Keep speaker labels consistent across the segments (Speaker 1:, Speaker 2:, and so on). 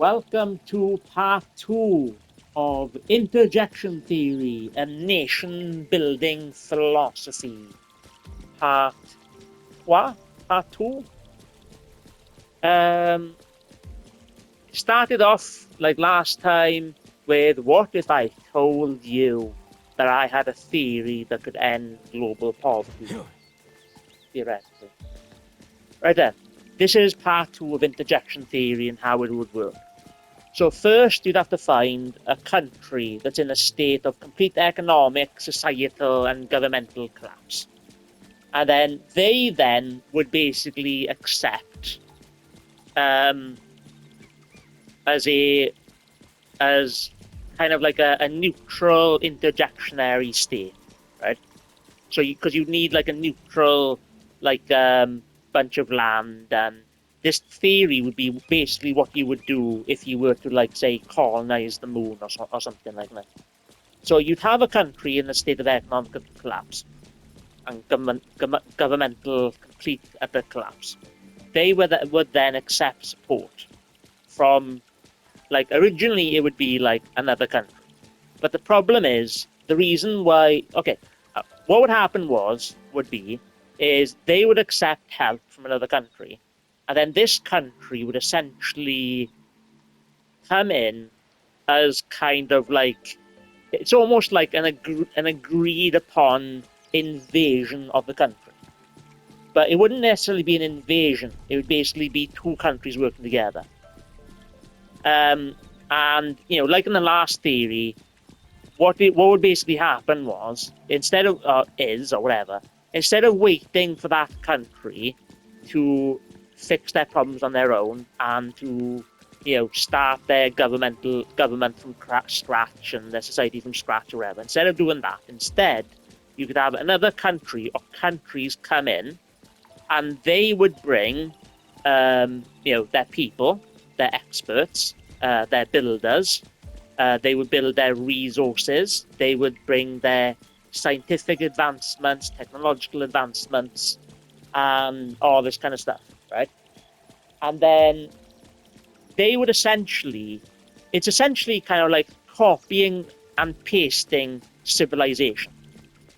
Speaker 1: Welcome to part 2 of interjection theory and nation building philosophy. Part what? Part 2? Started off like last time with what if I told you that I had a theory that could end global poverty? Theoretically. Right then, this is part 2 of interjection theory and how it would work. So first, you'd have to find a country that's in a state of complete economic, societal, and governmental collapse. And then they would basically accept as kind of like a neutral interjectionary state, right? So because you need like a neutral bunch of land, and this theory would be basically what you would do if you were to, like, say, colonize the moon or something like that. So you'd have a country in a state of economic collapse and governmental complete utter collapse. They would then accept support from, like, originally it would be like another country. But the problem is, the reason why, what would happen would be they would accept help from another country, and then this country would essentially come in as kind of like, it's almost like an agreed upon invasion of the country. But it wouldn't necessarily be an invasion. It would basically be two countries working together. And, like in the last theory, what would basically happen was, instead of waiting for that country to fix their problems on their own and to, start their government from scratch and their society from scratch or whatever, instead of doing that, you could have another country or countries come in, and they would bring, their people, their experts, their builders. They would build their resources. They would bring their scientific advancements, technological advancements, and all this kind of stuff, right? And then they would it's essentially kind of like copying and pasting civilization.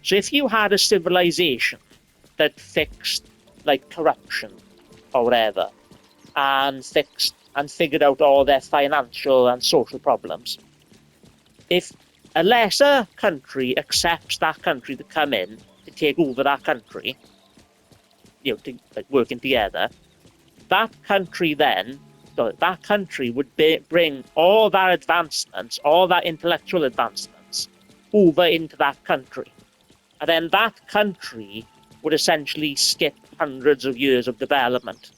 Speaker 1: So if you had a civilization that fixed, like, corruption or whatever, and figured out all their financial and social problems, if a lesser country accepts that country to come in to take over that country, working together, that country would bring all that advancements, all that intellectual advancements, over into that country. And then that country would essentially skip hundreds of years of development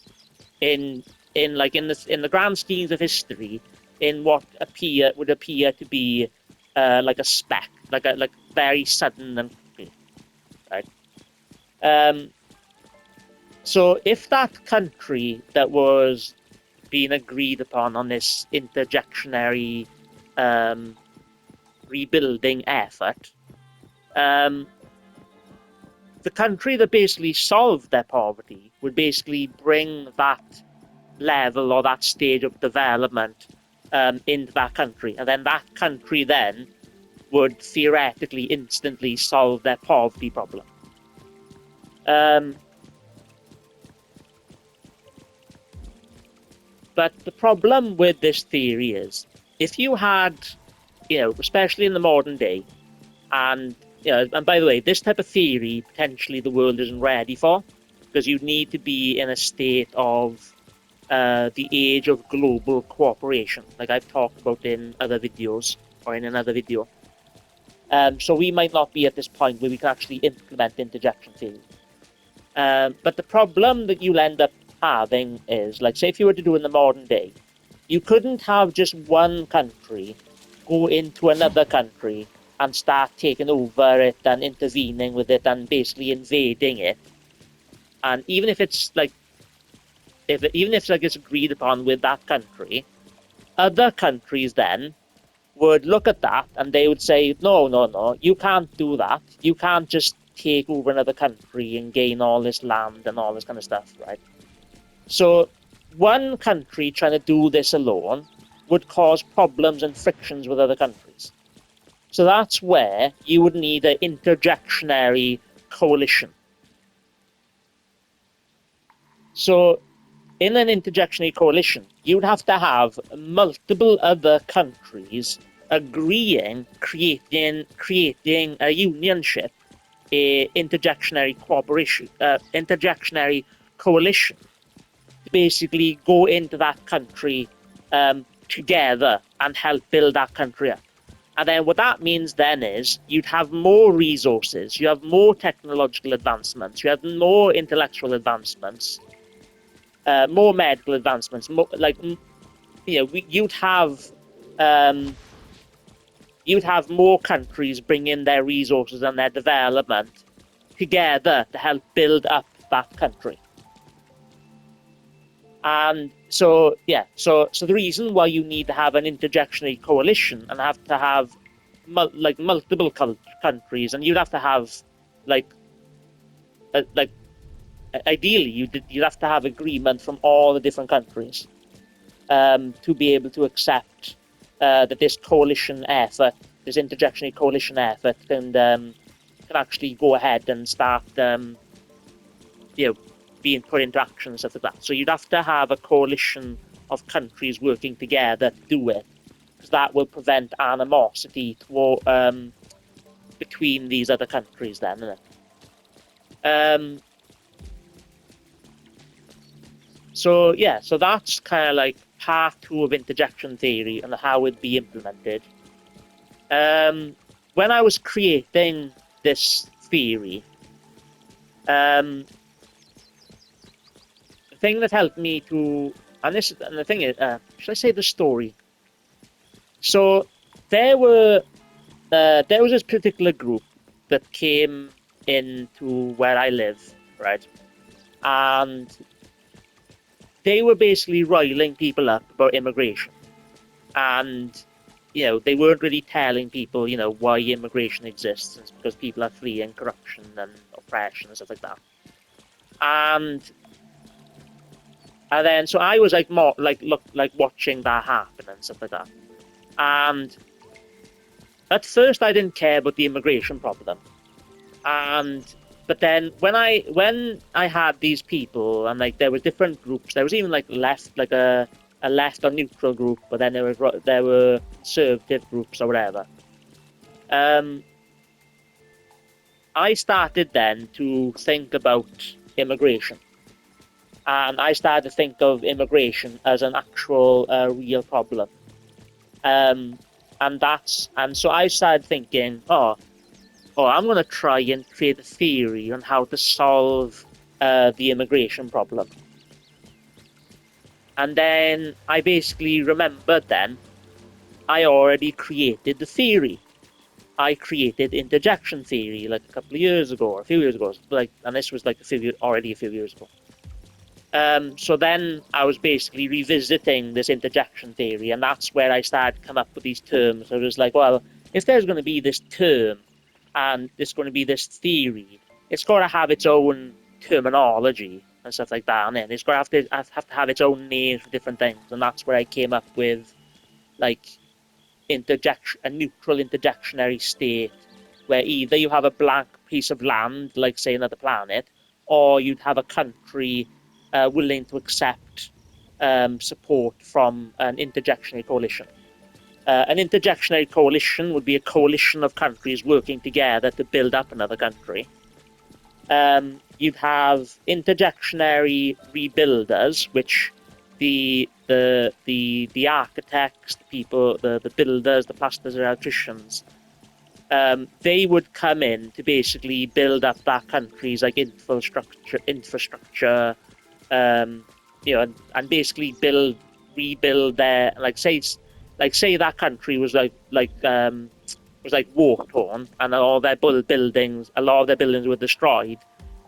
Speaker 1: in the grand schemes of history, in what would appear to be like a speck, like very sudden and quickly, right? So if that country that was being agreed upon on this interjectionary rebuilding effort, the country that basically solved their poverty would basically bring that level or that stage of development into that country, and then that country then would theoretically instantly solve their poverty problem. But the problem with this theory is, if you had, especially in the modern day, and by the way, this type of theory potentially the world isn't ready for, because you need to be in a state of the age of global cooperation, like I've talked about in other videos or in another video. So we might not be at this point where we can actually implement interjection theory. But the problem that you'll end up having is, like, say if you were to do in the modern day, you couldn't have just one country go into another country and start taking over it and intervening with it and basically invading it. And even if it's it's agreed upon with that country, other countries then would look at that and they would say, no, you can't do that. You can't just take over another country and gain all this land and all this kind of stuff, right? So one country trying to do this alone would cause problems and frictions with other countries. So that's where you would need an interjectionary coalition. So in an interjectionary coalition, you'd have to have multiple other countries agreeing, creating a unionship, a interjectionary cooperation, interjectionary coalition, to basically go into that country together and help build that country up. And then what that means then is you'd have more resources, you have more technological advancements, you have more intellectual advancements, more medical advancements, more, you'd have more countries bring in their resources and their development together to help build up that country. And so the reason why you need to have an interjectionary coalition and have to have multiple countries, and you'd have to have ideally you'd have to have agreement from all the different countries to be able to accept that this coalition effort, this interjectionary coalition effort, can actually go ahead and start being put into action and stuff like that. So you'd have to have a coalition of countries working together to do it, because that will prevent animosity between these other countries then, isn't it? So that's kind of like part 2 of interjection theory and how it'd be implemented. When I was creating this theory, the thing that helped me to, and the thing is, should I say the story? So there was this particular group that came into where I live, right? And they were basically riling people up about immigration. And, they weren't really telling people, why immigration exists. It's because people are fleeing corruption and oppression and stuff like that. And then, so I was more watching that happen and stuff like that. And at first I didn't care about the immigration problem. But then when I had these people, and there were different groups, there was even left, a left or neutral group, but then there were conservative groups or whatever. I started then to think about immigration, and I started to think of immigration as an actual real problem. And so I started thinking, I'm going to try and create a theory on how to solve the immigration problem. And then I basically remembered then I already created the theory. I created interjection theory a couple of years ago, or a few years ago, and this was already a few years ago. So then I was basically revisiting this interjection theory, and that's where I started to come up with these terms. I was like, well, if there's going to be this term and there's going to be this theory, it's got to have its own terminology and stuff like that, and then it's got to have to have its own names for different things, and that's where I came up with a neutral interjectionary state, where either you have a blank piece of land, like say another planet, or you'd have a country willing to accept support from an interjectionary coalition. An interjectionary coalition would be a coalition of countries working together to build up another country. You'd have interjectionary rebuilders, which the architects, the people, the builders, the plasters, the electricians, they would come in to basically build up that country's infrastructure, and basically rebuild their say that country was war torn, and all their buildings, a lot of their buildings were destroyed.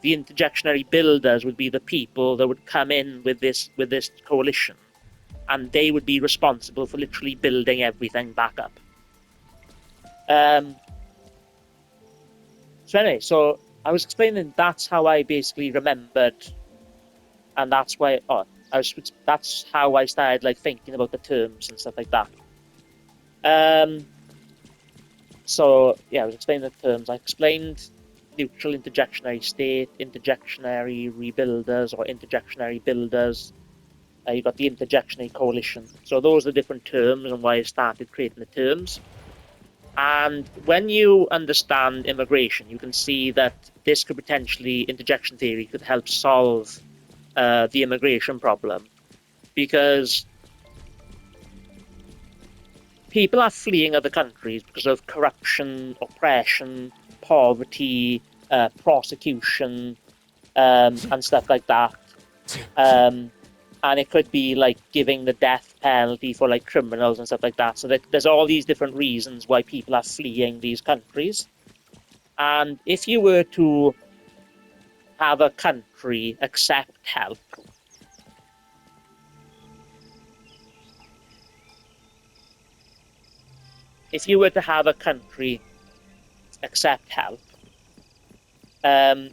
Speaker 1: The interjectionary builders would be the people that would come in with this coalition, and they would be responsible for literally building everything back up. So anyway, so I was explaining that's how I basically remembered, and that's why That's how I started like thinking about the terms and stuff like that. Um, so yeah, I was explaining the terms. I explained neutral interjectionary state, interjectionary rebuilders, or interjectionary builders. You got the interjectionary coalition. So those are the different terms and why I started creating the terms. And when you understand immigration, you can see that this could potentially, interjection theory could help solve the immigration problem, because people are fleeing other countries because of corruption, oppression, poverty, prosecution, and stuff like that. And it could be like giving the death penalty for like criminals and stuff like that. So there's all these different reasons why people are fleeing these countries. And if you were to have a country accept help, if you were to have a country accept help, and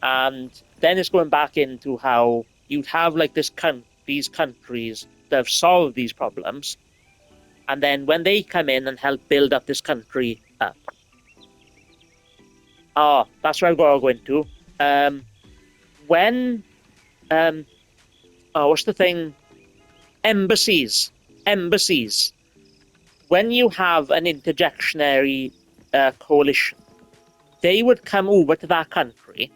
Speaker 1: then it's going back into how you'd have like these countries that have solved these problems, and then when they come in and help build up this country up, that's where I'm going to go into. When what's the thing? Embassies, embassies. When you have an interjectionary coalition, they would come over to that country.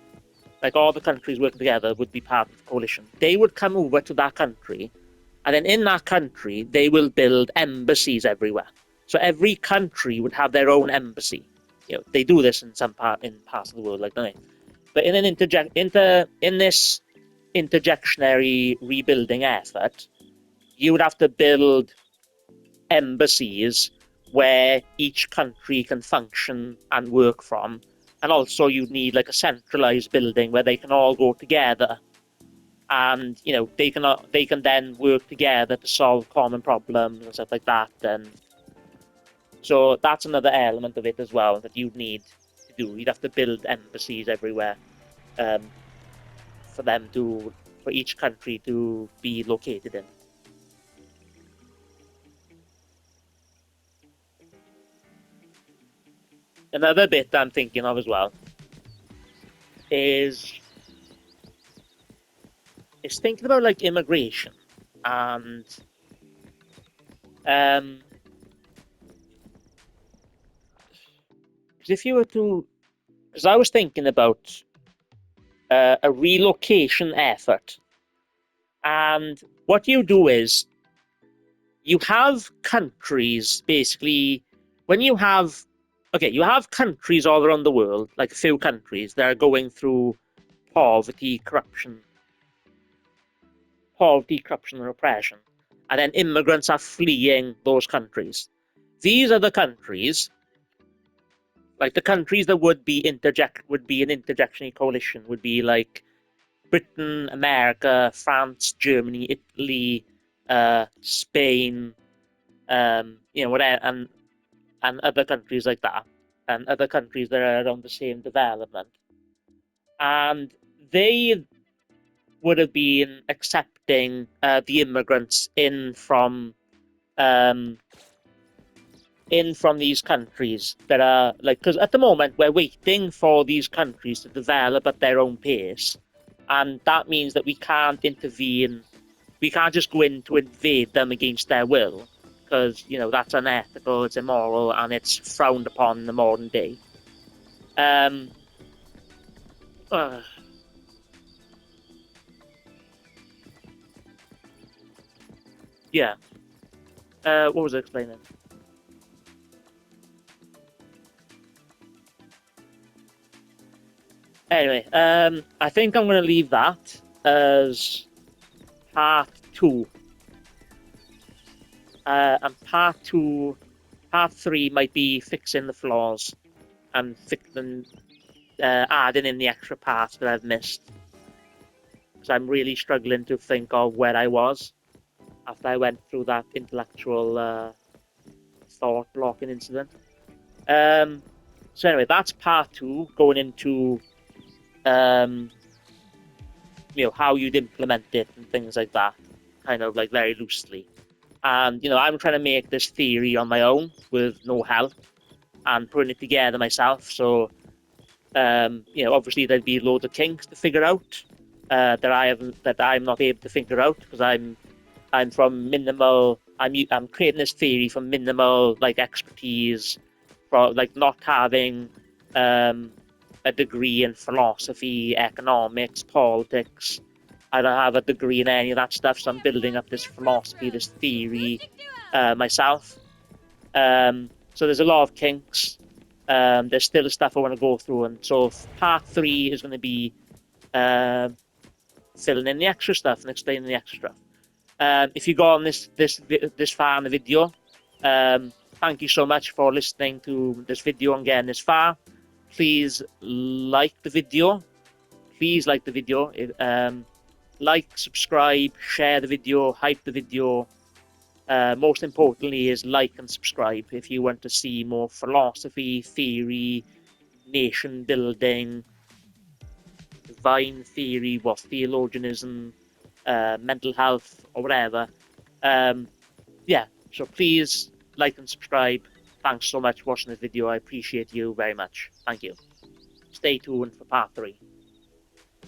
Speaker 1: Like all the countries working together would be part of the coalition. They would come over to that country, and then in that country, they will build embassies everywhere. So every country would have their own embassy. They do this in parts of the world, like don't they? But in this interjectionary rebuilding effort, you would have to build embassies where each country can function and work from. And also you need like a centralized building where they can all go together, and they can then work together to solve common problems and stuff like that. And so that's another element of it as well that you need to do. You'd have to build embassies everywhere, um, for each country to be located in. Another bit I'm thinking of as well is thinking about like immigration, and um, if you were to, because I was thinking about a relocation effort, and what you do is you have countries basically when you have you have countries all around the world, like a few countries that are going through poverty, corruption, and oppression, and then immigrants are fleeing those countries. These are the countries, like the countries that would be an interjectionary coalition, would be like Britain, America, France, Germany, Italy, Spain, whatever, and other countries like that, and other countries that are around the same development, and they would have been accepting the immigrants um, in from these countries that are like, because at the moment we're waiting for these countries to develop at their own pace, and that means that we can't intervene. We can't just go in to invade them against their will, because that's unethical, it's immoral, and it's frowned upon in the modern day. Um, uh, yeah. What was I explaining? Anyway, I think I'm going to leave that as part two. And part three might be fixing the flaws and adding in the extra parts that I've missed. Because I'm really struggling to think of where I was after I went through that intellectual thought blocking incident. Um, so anyway, that's part two, going into um, how you'd implement it and things like that, kind of like very loosely. And I'm trying to make this theory on my own with no help and putting it together myself. So obviously there'd be loads of kinks to figure out that I'm not able to figure out because I'm from minimal. I'm creating this theory from minimal like expertise, from like not having um, a degree in philosophy, economics, politics. I don't have a degree in any of that stuff, so I'm building up this philosophy, this theory myself. So there's a lot of kinks. There's still stuff I want to go through, and so part 3 is going to be um, filling in the extra stuff and explaining the extra stuff. If you go on this far in the video, thank you so much for listening to this video and getting this far. Please like the video. Please like the video. Like, subscribe, share the video, hype the video. Most importantly is like and subscribe if you want to see more philosophy, theory, nation building, divine theory, what theologianism, mental health, or whatever. Yeah, so please like and subscribe. Thanks so much for watching this video. I appreciate you very much. Thank you. Stay tuned for part 3.